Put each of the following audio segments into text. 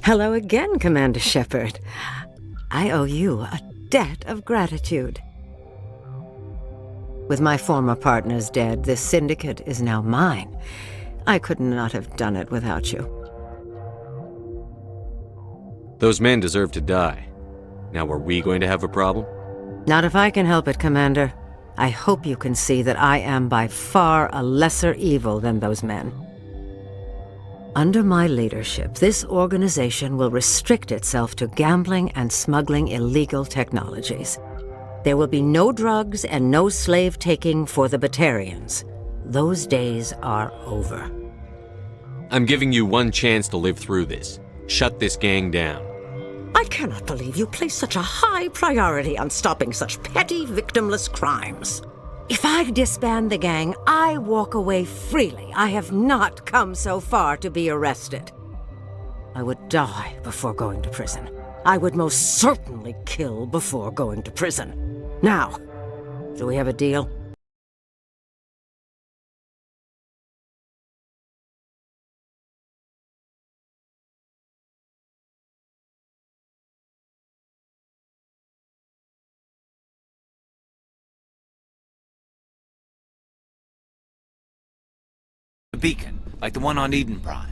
Hello again, Commander Shepard. I owe you a debt of gratitude. With my former partners dead, this syndicate is now mine. I could not have done it without you. Those men deserve to die. Now, are we going to have a problem? Not if I can help it, Commander. I hope you can see that I am by far a lesser evil than those men. Under my leadership, this organization will restrict itself to gambling and smuggling illegal technologies. There will be no drugs and no slave-taking for the Batarians. Those days are over. I'm giving you one chance to live through this. Shut this gang down. I cannot believe you place such a high priority on stopping such petty, victimless crimes. If I disband the gang, I walk away freely. I have not come so far to be arrested. I would die before going to prison. I would most certainly kill before going to prison. Now, do we have a deal? A beacon, like the one on Eden Prime.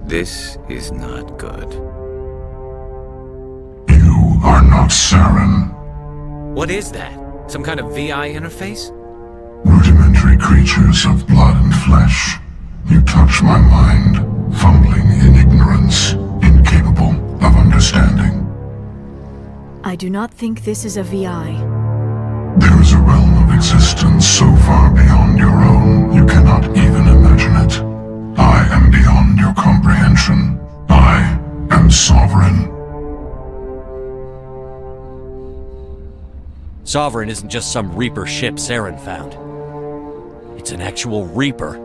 This is not good. You are not Saren. What is that? Some kind of VI interface? Rudimentary creatures of blood and flesh. You touch my mind, fumbling in ignorance, incapable of understanding. I do not think this is a VI. There is a realm of existence so far beyond your own, you cannot even imagine it. I am beyond your comprehension. I am sovereign. Sovereign isn't just some Reaper ship Saren found. It's an actual Reaper.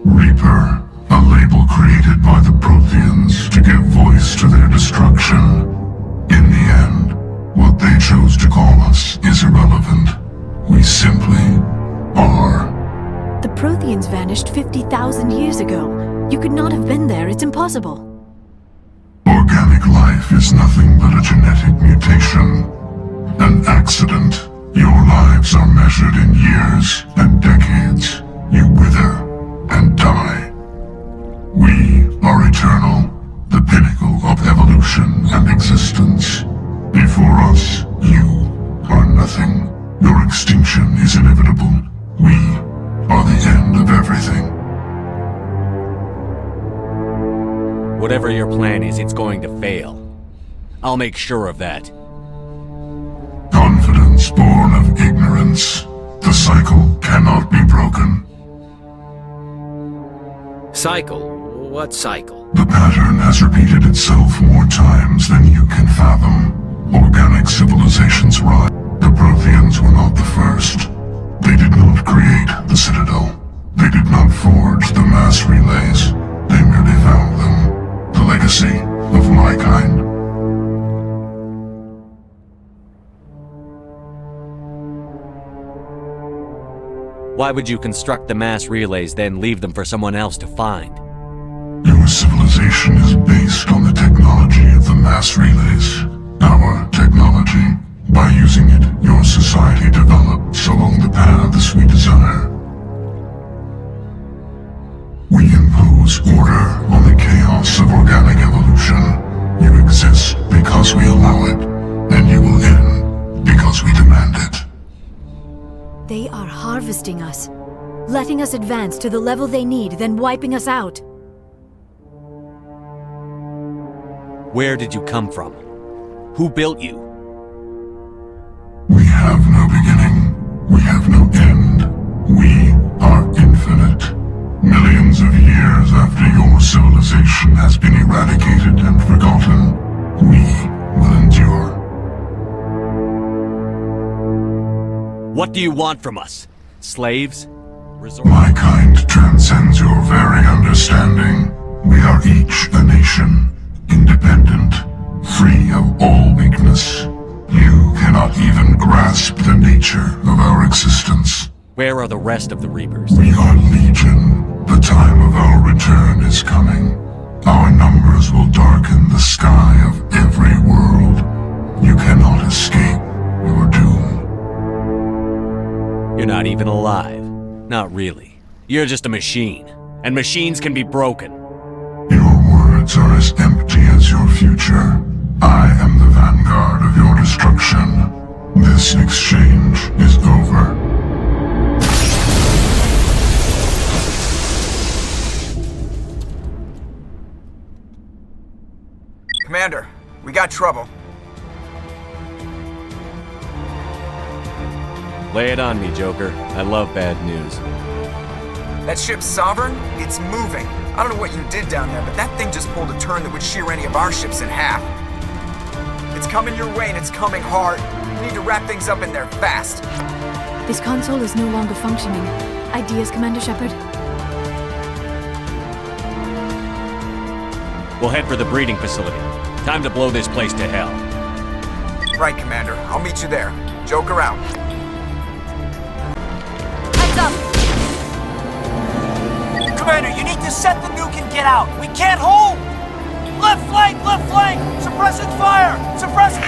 Reaper, a label created by the Protheans to give voice to their destruction. In the end, what they chose to call us is irrelevant. We simply are. The Protheans vanished 50,000 years ago. You could not have been there. It's impossible. Organic life is nothing but a genetic mutation. An accident. Your lives are measured in years and decades. You wither and die. We are eternal, the pinnacle of evolution and existence. Before us, you are nothing. Your extinction is inevitable. We are the end of everything. Whatever your plan is, it's going to fail. I'll make sure of that. Confidence born of ignorance. The cycle cannot be broken. Cycle? What cycle? The pattern has repeated itself more times than you can fathom. Organic civilizations rise. The Protheans were not the first. They did not create the Citadel. They did not forge the mass relays. They merely found them. The legacy of my kind. Why would you construct the mass relays, then leave them for someone else to find? Your civilization is based on the technology of the mass relays. Our technology. By using it, your society develops along the paths we desire. We impose order on the chaos of organic evolution. You exist because we allow it, and you will end because we demand it. They are harvesting us, letting us advance to the level they need, then wiping us out. Where did you come from? Who built you? We have no beginning. We have no end. We are infinite. Millions of years after your civilization has been eradicated and forgotten, we will endure. What do you want from us? Slaves? My kind transcends your very understanding. We are each a nation, independent, free of all weakness. You cannot even grasp the nature of our existence. Where are the rest of the Reapers? We are legion. The time of our return is coming. Our numbers will darken the sky of every world. You cannot escape your doom. You're not even alive. Not really. You're just a machine. And machines can be broken. Your words are as empty as your future. I am the vanguard of your destruction. This exchange is over. Commander, we got trouble. Lay it on me, Joker. I love bad news. That ship Sovereign, it's moving. I don't know what you did down there, but that thing just pulled a turn that would shear any of our ships in half. It's coming your way and it's coming hard. You need to wrap things up in there fast. This console is no longer functioning. Ideas, Commander Shepard? We'll head for the breeding facility. Time to blow this place to hell. Right, Commander. I'll meet you there. Joker out. Heads up! Commander, you need to set the nuke and get out. We can't hold! Left flank! Left flank! Suppressing fire! Suppressing...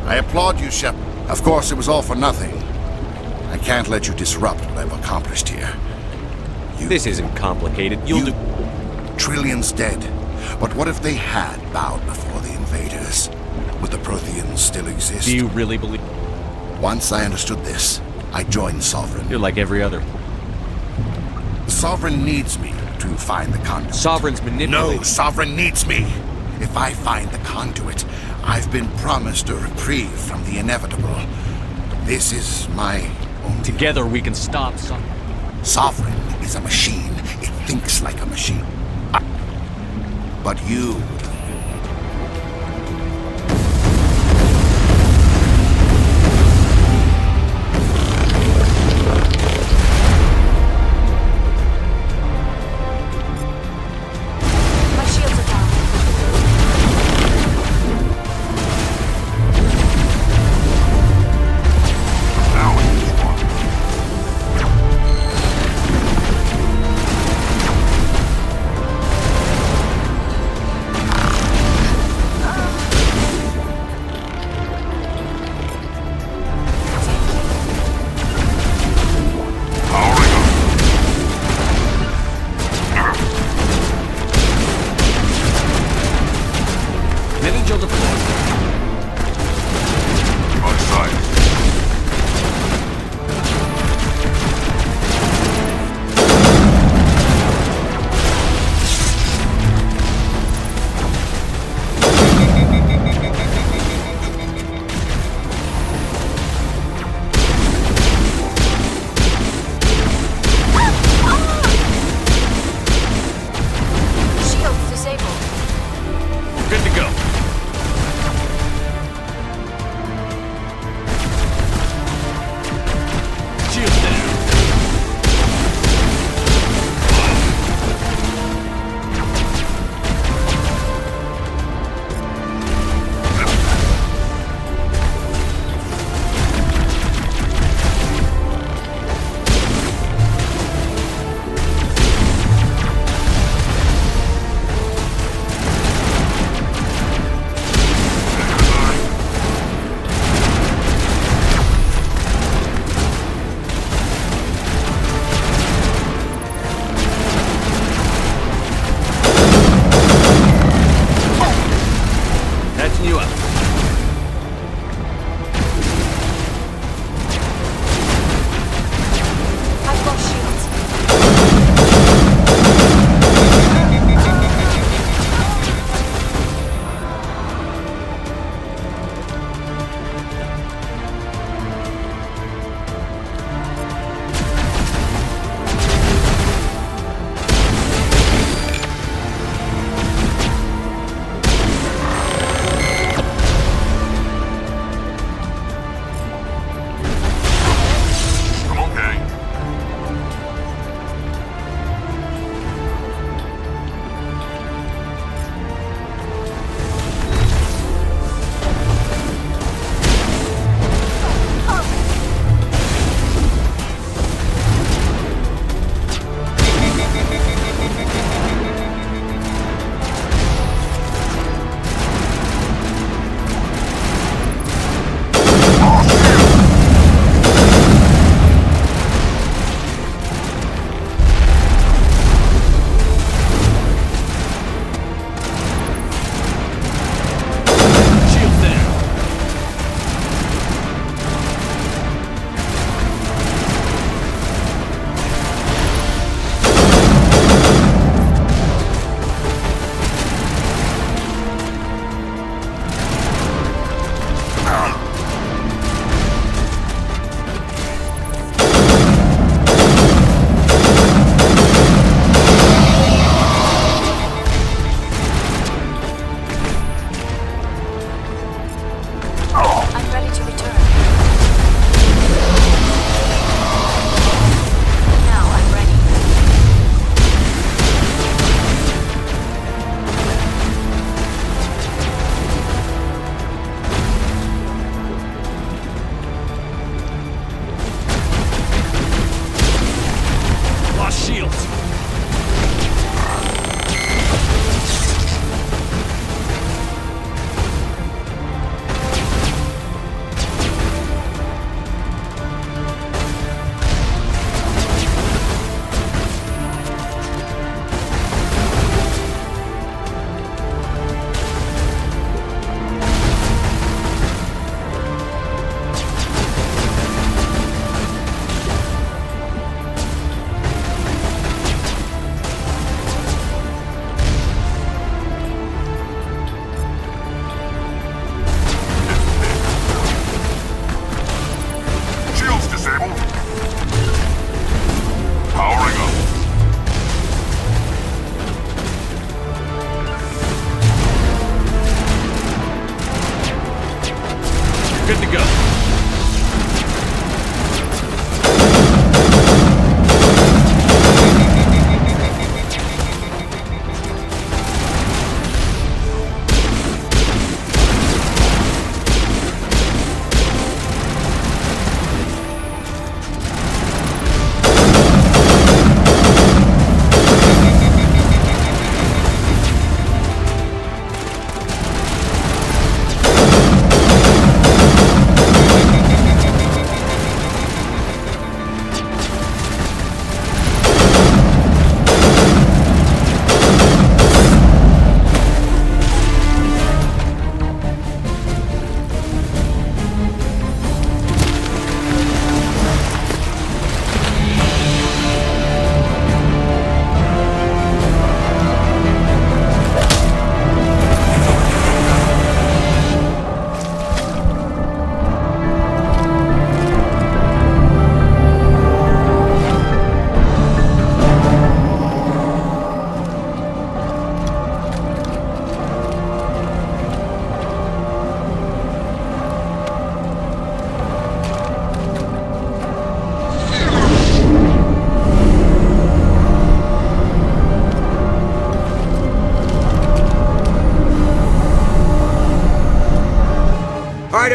I applaud you, Shepard. Of course, it was all for nothing. I can't let you disrupt what I've accomplished here. This isn't complicated. You'll do... Trillions dead. But what if they had bowed before the invaders? Would the Protheans still exist? Do you really believe... Once I understood this, I joined Sovereign. You're like every other... Sovereign needs me to find the conduit. Sovereign's manipulating... No, Sovereign needs me. If I find the conduit, I've been promised a reprieve from the inevitable. This is my only... Together we can stop Sovereign is a machine. It thinks like a machine. But you... My shields are down.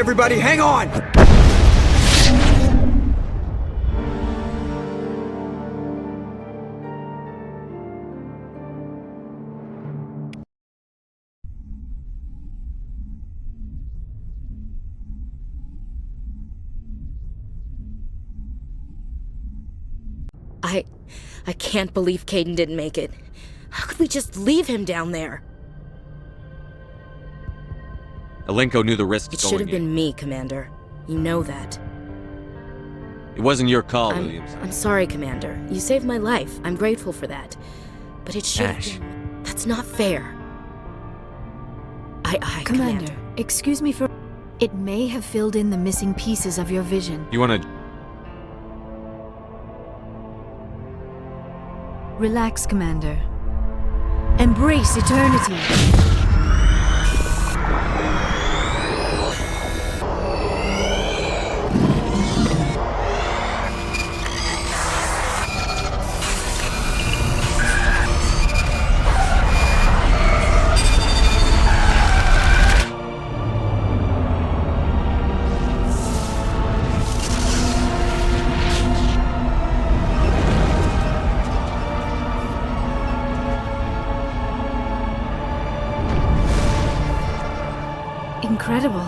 everybody, hang on! I can't believe Caden didn't make it. How could we just leave him down there? Alenko knew the risks It going should have been in. me, Commander. You know that. It wasn't your call, Williams. I'm sorry, Commander. You saved my life. I'm grateful for that. But it should have Ash. been... That's not fair. Commander, excuse me for... It may have filled in the missing pieces of your vision. You wanna... Relax, Commander. Embrace eternity. Incredible.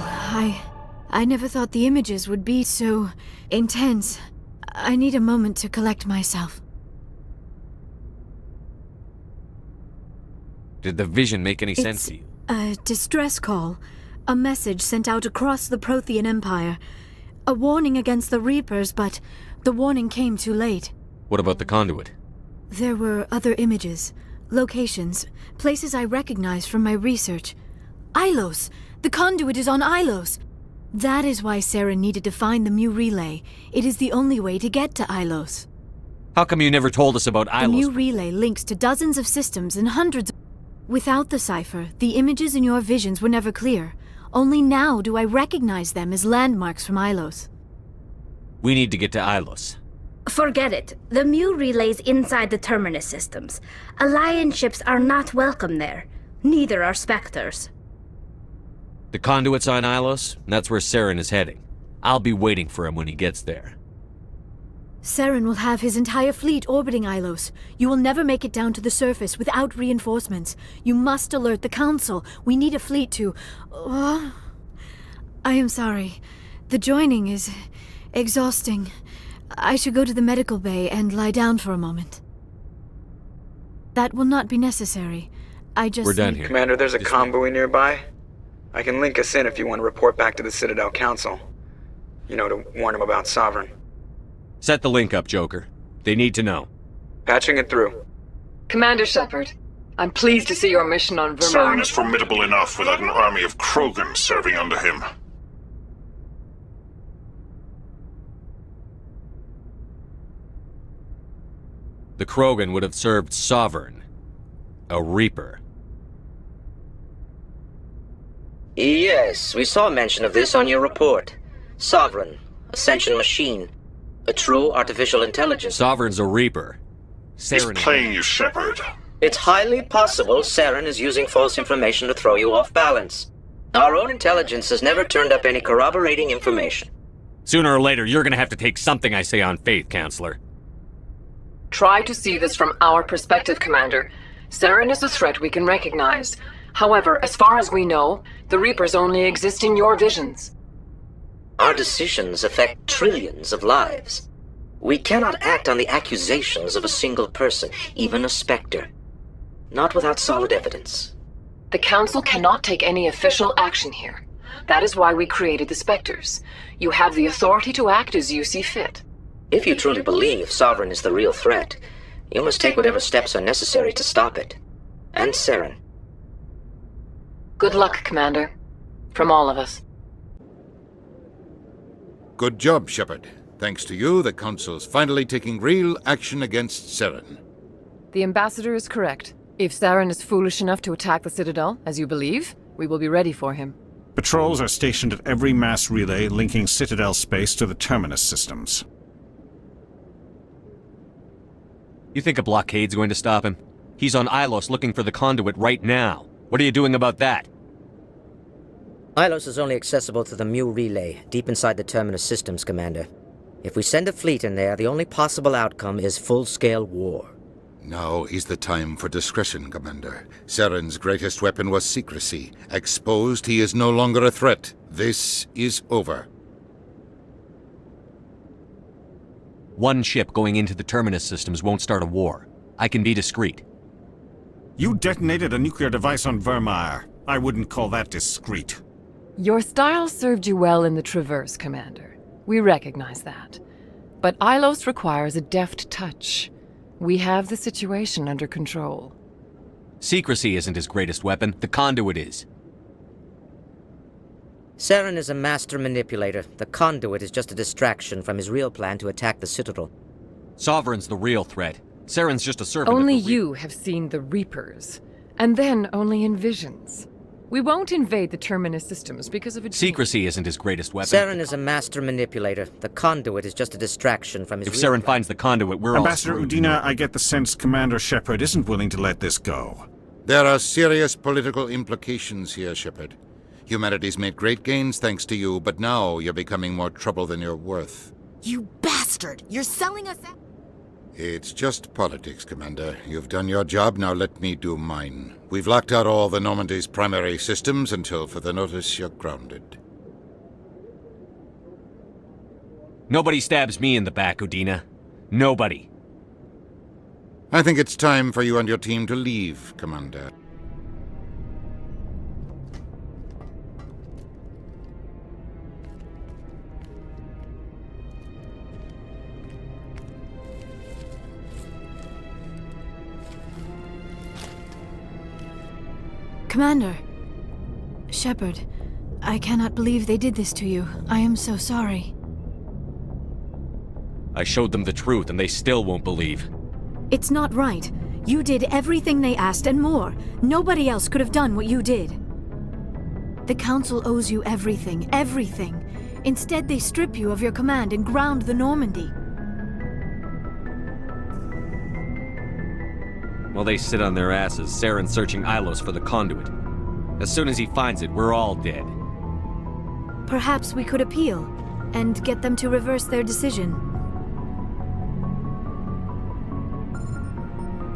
I never thought the images would be so intense. I need a moment to collect myself. Did the vision make any sense to you? A distress call. A message sent out across the Prothean Empire. A warning against the Reapers, but the warning came too late. What about the conduit? There were other images, locations, places I recognized from my research. Ilos! The conduit is on Ilos! That is why Saren needed to find the Mu relay. It is the only way to get to Ilos. How come you never told us about The Mu Ilos? relay links to dozens of systems and hundreds of... Without the cipher, the images in your visions were never clear. Only now do I recognize them as landmarks from Ilos. We need to get to Ilos. Forget it. The Mu relay's inside the Terminus systems. Alliance ships are not welcome there. Neither are Spectres. The conduit's on Ilos, and that's where Saren is heading. I'll be waiting for him when he gets there. Saren will have his entire fleet orbiting Ilos. You will never make it down to the surface without reinforcements. You must alert the Council. We need a fleet to... I am sorry. The joining is exhausting. I should go to the medical bay and lie down for a moment. That will not be necessary. We're done here. Commander, there's a This comm buoy nearby. I can link us in if you want to report back to the Citadel Council. You know, to warn them about Sovereign. Set the link up, Joker. They need to know. Patching it through. Commander Shepard, I'm pleased to see your mission on Vermont. Saren is formidable enough without an army of Krogan serving under him. The Krogan would have served Sovereign. A Reaper. Yes, we saw mention of this on your report. Sovereign, Ascension machine, a true artificial intelligence. Sovereign's a Reaper. He's playing you, Shepard. It's highly possible Saren is using false information to throw you off balance. Our own intelligence has never turned up any corroborating information. Sooner or later, you're gonna have to take something I say on faith, Counselor. Try to see this from our perspective, Commander. Saren is a threat we can recognize. However, as far as we know, the Reapers only exist in your visions. Our decisions affect trillions of lives. We cannot act on the accusations of a single person, even a Spectre. Not without solid evidence. The Council cannot take any official action here. That is why we created the Spectres. You have the authority to act as you see fit. If you truly believe Sovereign is the real threat, you must take whatever steps are necessary to stop it. And Saren. Good luck, Commander. From all of us. Good job, Shepard. Thanks to you, the Council's finally taking real action against Saren. The Ambassador is correct. If Saren is foolish enough to attack the Citadel, as you believe, we will be ready for him. Patrols are stationed at every mass relay linking Citadel space to the Terminus systems. You think a blockade's going to stop him? He's on Ilos looking for the conduit right now. What are you doing about that? Ilos is only accessible through the Mu relay, deep inside the Terminus systems, Commander. If we send a fleet in there, the only possible outcome is full-scale war. Now is the time for discretion, Commander. Saren's greatest weapon was secrecy. Exposed, he is no longer a threat. This is over. One ship going into the Terminus systems won't start a war. I can be discreet. You detonated a nuclear device on Vermeer. I wouldn't call that discreet. Your style served you well in the Traverse, Commander. We recognize that. But Ilos requires a deft touch. We have the situation under control. Secrecy isn't his greatest weapon. The conduit is. Saren is a master manipulator. The conduit is just a distraction from his real plan to attack the Citadel. Sovereign's the real threat. Saren's just a servant Only of the you have seen the Reapers. And then only in visions. We won't invade the Terminus systems because of a... Secrecy isn't his greatest weapon. Saren is a master manipulator. The conduit is just a distraction from his... If Saren finds the conduit, we're Ambassador all... Udina, I get the sense Commander Shepard isn't willing to let this go. There are serious political implications here, Shepard. Humanity's made great gains thanks to you, but now you're becoming more trouble than you're worth. You bastard! You're selling us out! It's just politics, Commander. You've done your job, now let me do mine. We've locked out all the Normandy's primary systems until further notice you're grounded. Nobody stabs me in the back, Udina. Nobody. I think it's time for you and your team to leave, Commander. Commander. Shepard, I cannot believe they did this to you. I am so sorry. I showed them the truth and they still won't believe. It's not right. You did everything they asked and more. Nobody else could have done what you did. The Council owes you everything, everything. Instead, they strip you of your command and ground the Normandy. While they sit on their asses, Saren's searching Ilos for the conduit. As soon as he finds it, we're all dead. Perhaps we could appeal and get them to reverse their decision.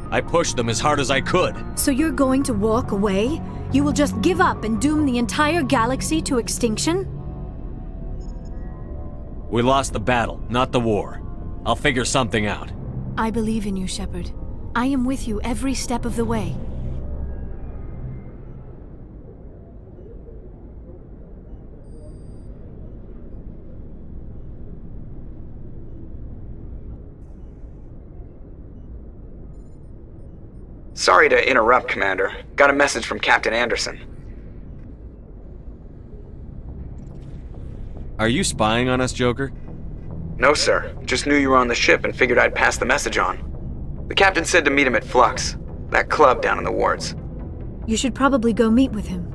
I pushed them as hard as I could. So you're going to walk away? You will just give up and doom the entire galaxy to extinction? We lost the battle, not the war. I'll figure something out. I believe in you, Shepard. I am with you every step of the way. Sorry to interrupt, Commander. Got a message from Captain Anderson. Are you spying on us, Joker? No, sir. Just knew you were on the ship and figured I'd pass the message on. The captain said to meet him at Flux, that club down in the wards. You should probably go meet with him.